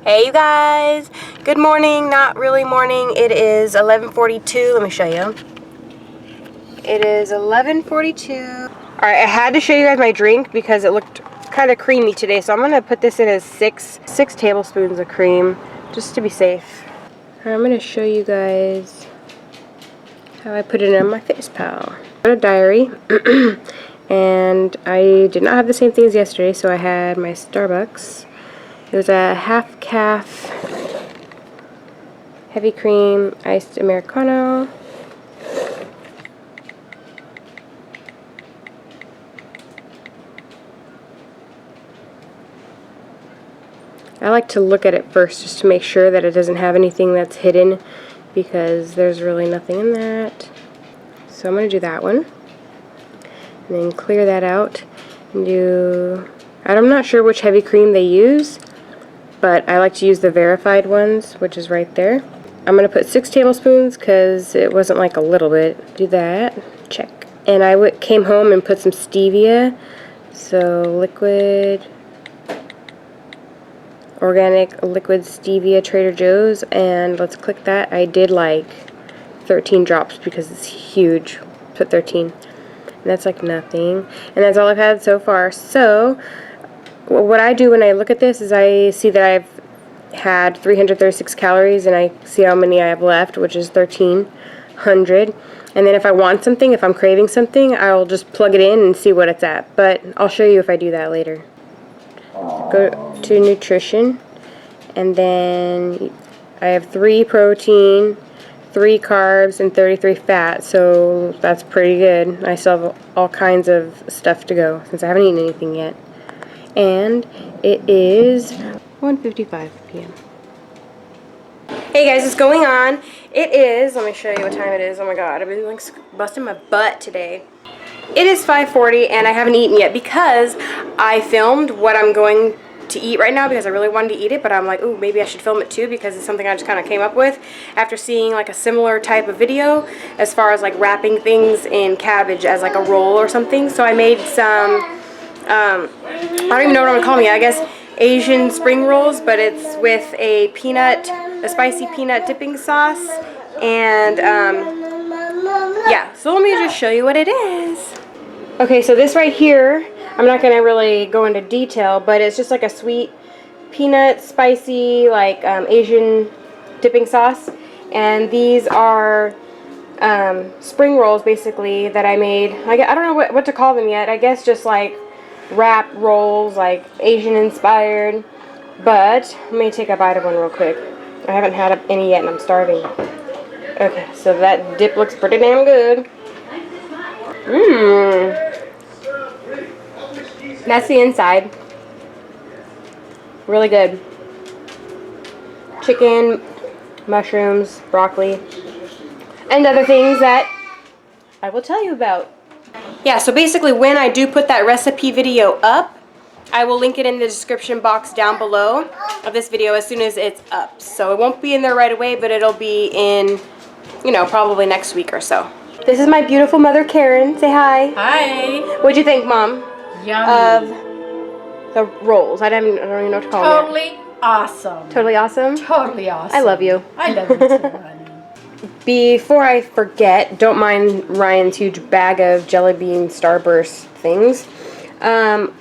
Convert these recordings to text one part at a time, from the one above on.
Hey you guys, good morning. Not really morning, it is 11:42. Let me show you. It is 11:42. Alright, I had to show you guys my drink because it looked kind of creamy today, so I'm going to put this in as six tablespoons of cream just to be safe. I'm going to show you guys how I put it in my FitnessPal. I got a diary and I did not have the same thing as yesterday, so I had my Starbucks. It was a half calf heavy cream iced Americano. I like to look at it first just to make sure that it doesn't have anything that's hidden, because there's really nothing in that. So I'm going to do that one. And then clear that out and do... I'm not sure which heavy cream they use, but I like to use the verified ones, which is right there. I'm going to put 6 tablespoons because it wasn't like a little bit. Do that. Check. And I came home and put some stevia. So liquid, organic liquid stevia, Trader Joe's. And let's click that. I did like 13 drops because it's huge. Put 13. And that's like nothing. And that's all I've had so far. So what I do when I look at this is I see that I've had 336 calories and I see how many I have left, which is 1,300. And then if I want something, if I'm craving something, I'll just plug it in and see what it's at. But I'll show you if I do that later. Go to nutrition, and then I have 3 protein, 3 carbs, and 33 fat, so that's pretty good. I still have all kinds of stuff to go since I haven't eaten anything yet. And it is 1:55 p.m. Hey guys, what's going on? It is, let me show you what time it is. Oh my god, I've been like busting my butt today. It is 5:40 and I haven't eaten yet because I filmed what I'm going to eat right now because I really wanted to eat it, but I'm like, ooh, maybe I should film it too because it's something I just kind of came up with after seeing like a similar type of video as far as like wrapping things in cabbage as like a roll or something. So I made some I don't even know what I'm gonna call them yet. I guess Asian spring rolls, but it's with a spicy peanut dipping sauce, and yeah. So let me just show you what it is. Okay, so this right here, I'm not gonna really go into detail, but it's just like a sweet peanut spicy like Asian dipping sauce, and these are spring rolls basically that I made. I don't know what to call them yet. I guess just like wrap rolls, like Asian inspired. But let me take a bite of one real quick. I haven't had any yet and I'm starving. Okay, so that dip looks pretty damn good. That's the inside. Really good. Chicken, mushrooms, broccoli, and other things that I will tell you about. Yeah, so basically when I do put that recipe video up, I will link it in the description box down below of this video as soon as it's up. So it won't be in there right away, but it'll be in, you know, probably next week or so. This is my beautiful mother, Karen. Say hi. Hi. What'd you think, Mom? Yummy. Of the rolls? I don't even know what to call them. Totally awesome. Totally awesome? Totally awesome. I love you. I love you too, honey. Before I forget, don't mind Ryan's huge bag of jelly bean Starburst things. I've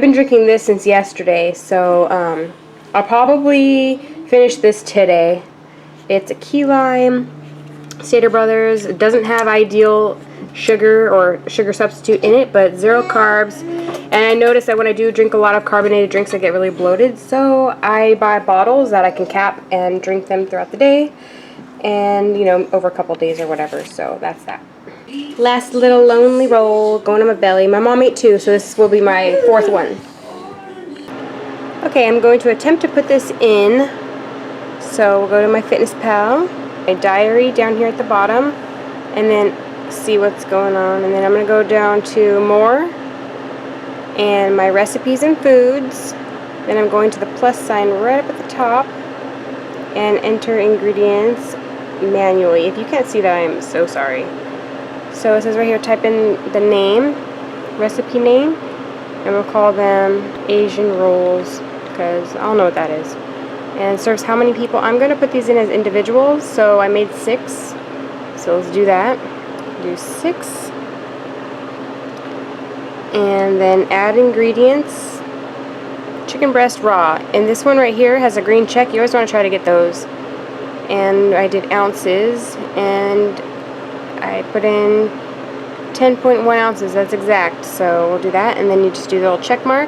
been drinking this since yesterday, so I'll probably finish this today. It's a key lime, Cheddar Brothers. It doesn't have ideal sugar or sugar substitute in it, but 0 carbs. And I notice that when I do drink a lot of carbonated drinks, I get really bloated, so I buy bottles that I can cap and drink them throughout the day, and you know, over a couple days or whatever. So that's that. Last little lonely roll going on my belly. My mom ate 2, so this will be my 4th one. Okay, I'm going to attempt to put this in. So we'll go to my FitnessPal, my diary down here at the bottom, and then see what's going on. And then I'm going to go down to more and my recipes and foods. Then I'm going to the plus sign right up at the top and enter ingredients manually. If you can't see that, I am so sorry. So it says right here, type in the name, recipe name, and we'll call them Asian rolls because I don't know what that is. and it serves how many people. I'm going to put these in as individuals, so I made 6. So let's do that. Do 6. And then add ingredients. Chicken breast raw. And this one right here has a green check. You always want to try to get those. And I did ounces, and I put in 10.1 ounces. That's exact. So we'll do that, and then you just do the little check mark,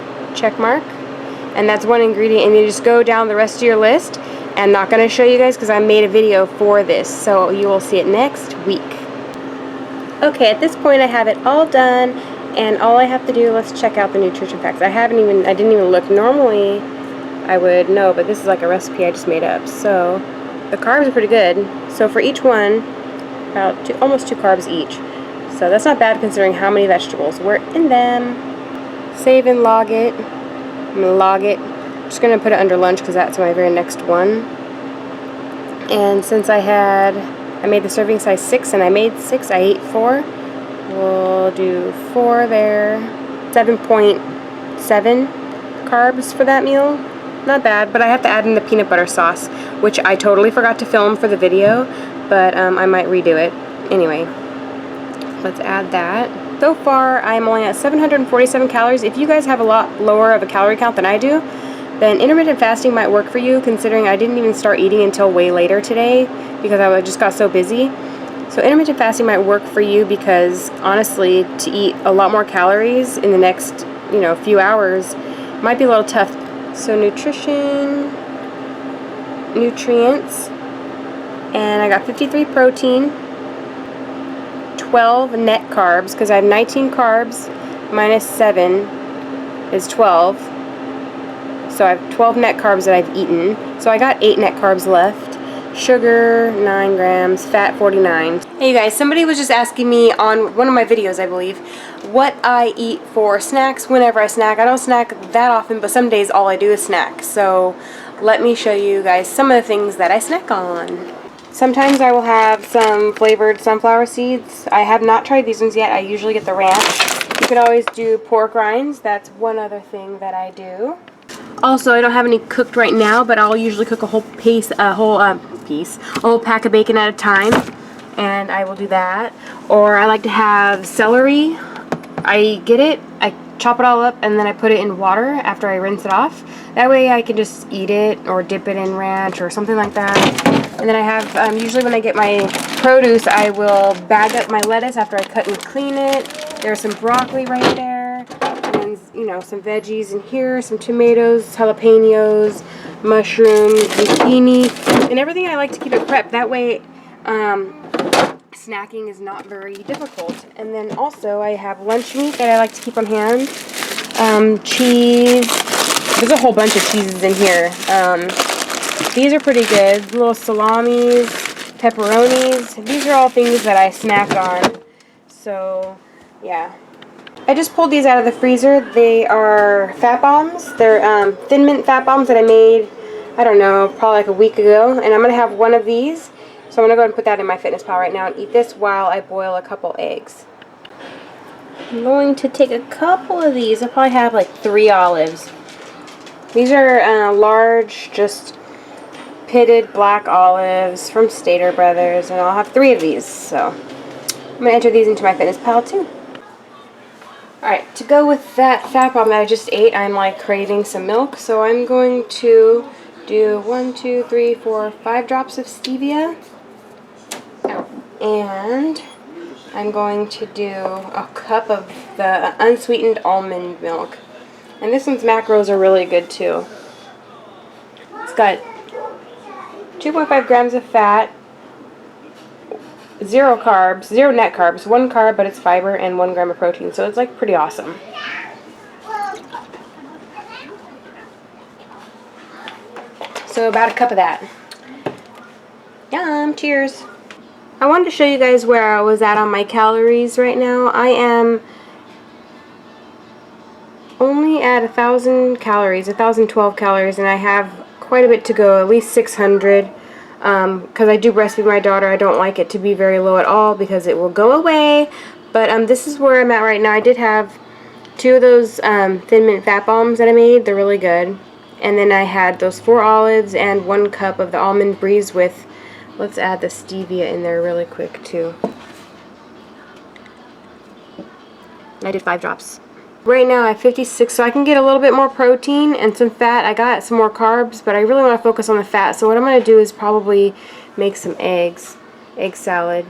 and that's one ingredient. And you just go down the rest of your list. I'm not going to show you guys because I made a video for this, so you will see it next week. Okay, at this point I have it all done, and all I have to do, let's check out the nutrition facts. I didn't even look. Normally I would know, but this is like a recipe I just made up. So the carbs are pretty good. So for each one, about almost 2 carbs each. So that's not bad considering how many vegetables were in them. Save and log it. I'm going to log it. I'm just going to put it under lunch because that's my very next one. And since I made the serving size 6 and I made 6, I ate 4. We'll do 4 there. 7.7 carbs for that meal. Not bad, but I have to add in the peanut butter sauce, which I totally forgot to film for the video, but I might redo it. Anyway, let's add that. So far, I'm only at 747 calories. If you guys have a lot lower of a calorie count than I do, then intermittent fasting might work for you, considering I didn't even start eating until way later today because I just got so busy. So intermittent fasting might work for you because, honestly, to eat a lot more calories in the next, few hours might be a little tough. So nutrients, and I got 53 protein, 12 net carbs, because I have 19 carbs minus 7 is 12. So I have 12 net carbs that I've eaten. So I got 8 net carbs left. Sugar, 9 grams, fat, 49. Hey you guys, somebody was just asking me on one of my videos, I believe, what I eat for snacks whenever I snack. I don't snack that often, but some days all I do is snack. So let me show you guys some of the things that I snack on. Sometimes I will have some flavored sunflower seeds. I have not tried these ones yet. I usually get the ranch. You could always do pork rinds. That's one other thing that I do. Also, I don't have any cooked right now, but I'll usually cook a whole pack of bacon at a time, and I will do that. Or I like to have celery. I get it, I chop it all up, and then I put it in water after I rinse it off. That way I can just eat it or dip it in ranch or something like that. And then I have, usually when I get my produce, I will bag up my lettuce after I cut and clean it. There's some broccoli right there, and some veggies in here, some tomatoes, jalapenos, mushrooms, zucchini, and everything. I like to keep it prepped. That way snacking is not very difficult. And then also I have lunch meat that I like to keep on hand. Cheese. There's a whole bunch of cheeses in here. These are pretty good. Little salamis, pepperonis. These are all things that I snack on. So, yeah. I just pulled these out of the freezer. They are fat bombs. They're Thin Mint fat bombs that I made, I don't know, probably like a week ago. And I'm going to have one of these. So I'm going to go ahead and put that in my Fitness Pal right now and eat this while I boil a couple eggs. I'm going to take a couple of these. I'll probably have like 3 olives. These are large, just pitted black olives from Cheddar Brothers, and I'll have 3 of these. So I'm going to enter these into my Fitness Pal too. Alright, to go with that fat bomb that I just ate, I'm like craving some milk, so I'm going to do 1, 2, 3, 4, 5 drops of stevia. And I'm going to do a cup of the unsweetened almond milk. And this one's macros are really good too. It's got 2.5 grams of fat, 0 carbs, 0 net carbs, 1 carb, but it's fiber, and 1 gram of protein. So it's like pretty awesome. So about a cup of that. Yum, cheers. I wanted to show you guys where I was at on my calories right now. I am only at 1,000 calories, 1,012 calories, and I have quite a bit to go, at least 600. Because I do breastfeed my daughter, I don't like it to be very low at all because it will go away. But this is where I'm at right now. I did have 2 of those Thin Mint fat bombs that I made. They're really good. And then I had those 4 olives and 1 cup of the almond breeze with, let's add the stevia in there really quick too. And I did 5 drops. Right now I have 56, so I can get a little bit more protein and some fat. I got some more carbs, but I really want to focus on the fat. So what I'm going to do is probably make some eggs, egg salad.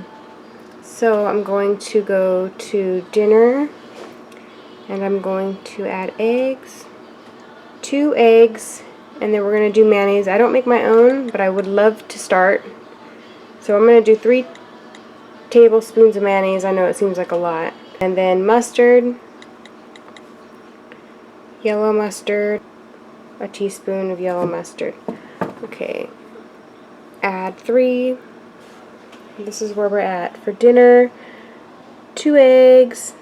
So I'm going to go to dinner, and I'm going to add eggs, 2 eggs, and then we're going to do mayonnaise. I don't make my own, but I would love to start. So I'm going to do 3 tablespoons of mayonnaise. I know it seems like a lot. And then mustard, yellow mustard, a teaspoon of yellow mustard. Okay, add 3. This is where we're at for dinner. 2 eggs,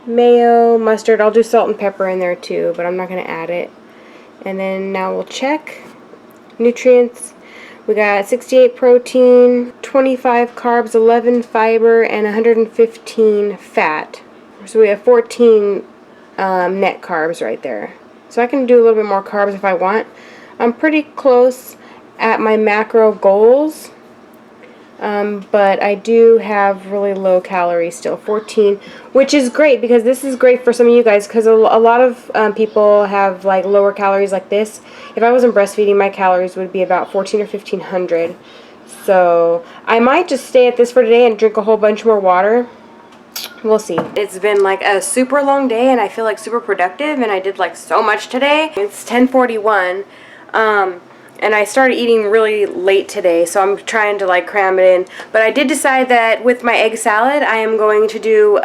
mayo, mustard. I'll do salt and pepper in there too, but I'm not going to add it. And then now we'll check nutrients. We got 68 protein, 25 carbs, 11 fiber, and 115 fat. So we have 14 net carbs right there. So I can do a little bit more carbs if I want. I'm pretty close at my macro goals, but I do have really low calories still, 14, which is great because this is great for some of you guys because a lot of people have like lower calories like this. If I wasn't breastfeeding, my calories would be about 14 or 1500. So I might just stay at this for today and drink a whole bunch more water. We'll see. It's been like a super long day and I feel like super productive and I did like so much today. It's 10:41 and I started eating really late today, so I'm trying to like cram it in. But I did decide that with my egg salad I am going to do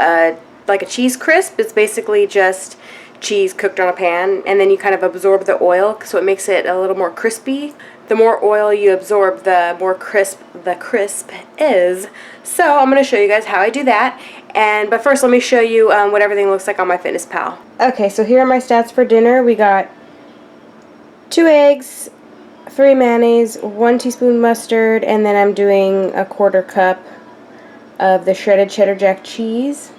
like a cheese crisp. It's basically just cheese cooked on a pan and then you kind of absorb the oil so it makes it a little more crispy. The more oil you absorb, the more crisp the crisp is. So I'm going to show you guys how I do that. But first let me show you what everything looks like on MyFitnessPal. Okay, so here are my stats for dinner. We got 2 eggs, 3 mayonnaise, 1 teaspoon mustard, and then I'm doing a 1/4 cup of the shredded cheddar jack cheese.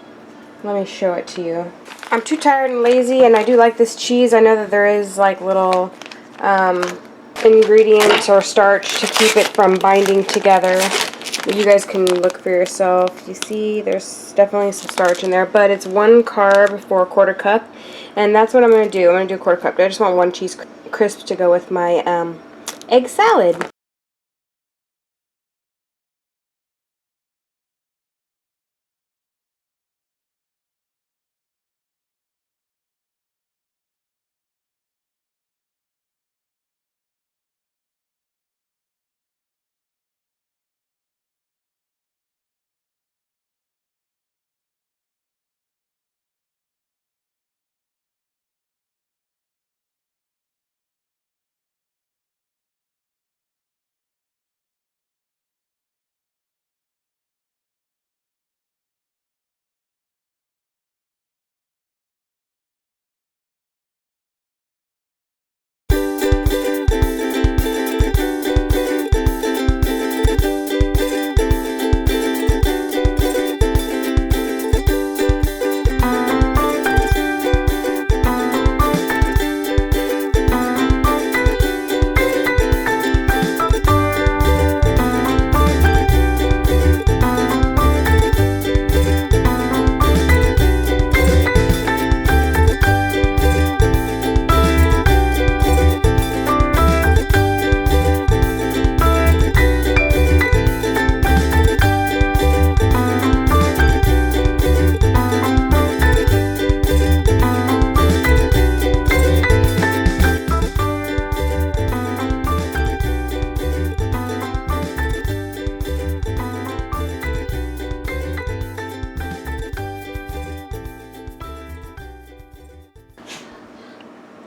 Let me show it to you. I'm too tired and lazy, and I do like this cheese. I know that there is like little ingredients or starch to keep it from binding together. You guys can look for yourself. You see there's definitely some starch in there, but it's 1 carb for a 1/4 cup, and that's what I'm going to do. I'm going to do a 1/4 cup. I just want 1 cheese crisp to go with my egg salad.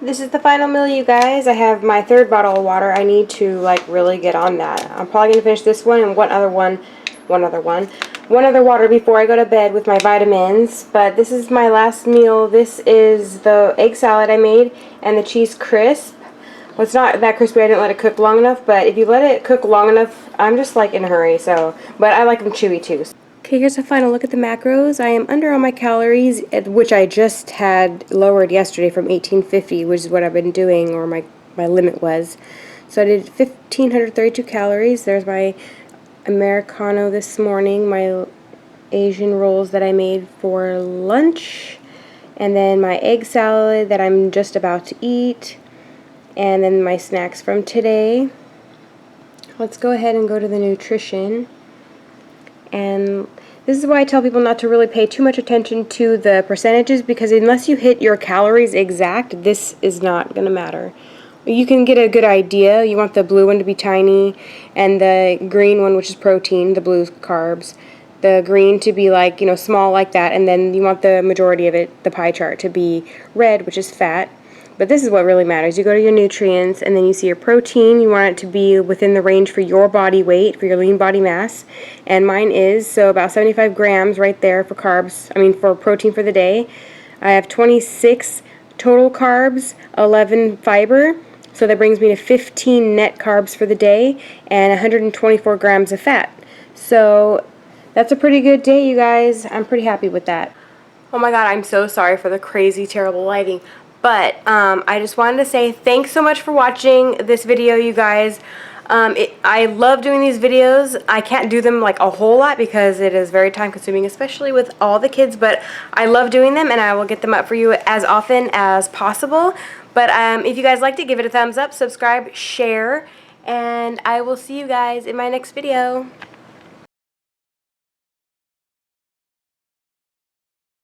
This is the final meal, you guys. I have my 3rd bottle of water. I need to like really get on that. I'm probably going to finish this one and one other water before I go to bed with my vitamins. But this is my last meal. This is the egg salad I made and the cheese crisp. Well, it's not that crispy. I didn't let it cook long enough, but if you let it cook long enough, I'm just like in a hurry, so, but I like them chewy too. Okay, here's a final look at the macros. I am under on my calories, which I just had lowered yesterday from 1850, which is what I've been doing, or my limit was. So I did 1,532 calories. There's my Americano this morning, my Asian rolls that I made for lunch, and then my egg salad that I'm just about to eat, and then my snacks from today. Let's go ahead and go to the nutrition. And this is why I tell people not to really pay too much attention to the percentages, because unless you hit your calories exact, this is not going to matter. You can get a good idea. You want the blue one to be tiny, and the green one, which is protein, the blue carbs, the green to be like, small like that, and then you want the majority of it, the pie chart, to be red, which is fat. But this is what really matters. You go to your nutrients, and then you see your protein. You want it to be within the range for your body weight, for your lean body mass. And mine is, so about 75 grams right there for carbs, for protein for the day. I have 26 total carbs, 11 fiber. So that brings me to 15 net carbs for the day, and 124 grams of fat. So that's a pretty good day, you guys. I'm pretty happy with that. Oh my god, I'm so sorry for the crazy, terrible lighting. But I just wanted to say thanks so much for watching this video, you guys. I love doing these videos. I can't do them like a whole lot because it is very time consuming, especially with all the kids, but I love doing them, and I will get them up for you as often as possible. But if you guys liked it, give it a thumbs up, subscribe, share, and I will see you guys in my next video.